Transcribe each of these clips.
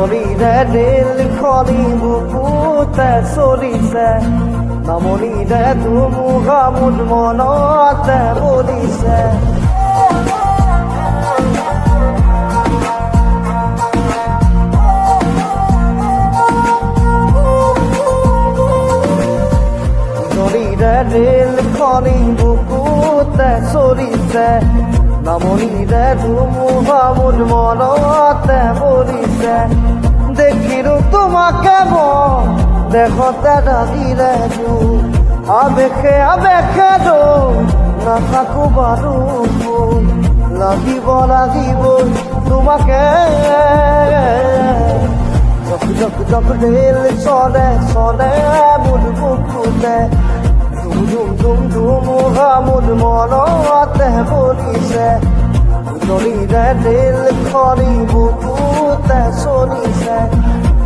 Dorida del kholi bukuta solise Namonida tu muhamud monata bolise Dorida del kholi bukuta solise Namonida tu muhamud monata bolise দেখিরো তোমাকে দেখো তারা দিলে আবেখে দো না থাকো Bahru লাগিব তোমাকে যক ঢেল চলে মুড বুকুতে ধুম মুড মনতে বলিছে নলিদা ঢেল খৰি বুকুতে চলিছে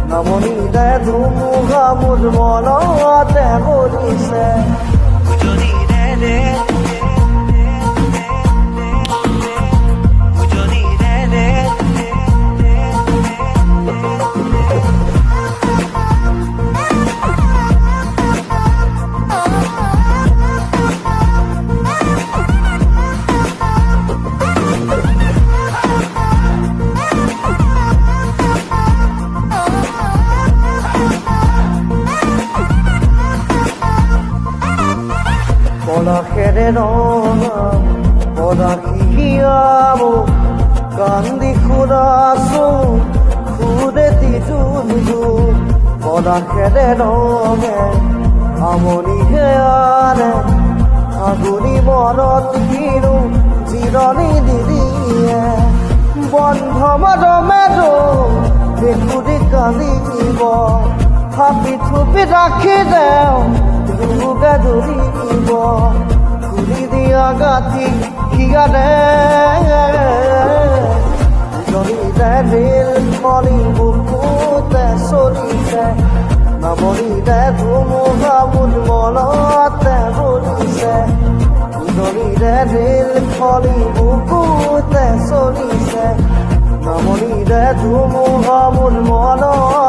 নমনিদা ধুমুহা মুড মনতে বলিছে Polahere rona, polakiyamo, kandi khuraso, khure tijunju. Polahere rona, amoni heare, aguni monot hiru, jirani diriye. Bondho medo, bekuri kandibo, happy to be rakhi deo. Duga duribo, kuri diya gati kiyane. Dorida del kholi bukute solise, namorida dhumuha mud monate bolise. Dorida del kholi bukute solise, namorida dhumuha mud monate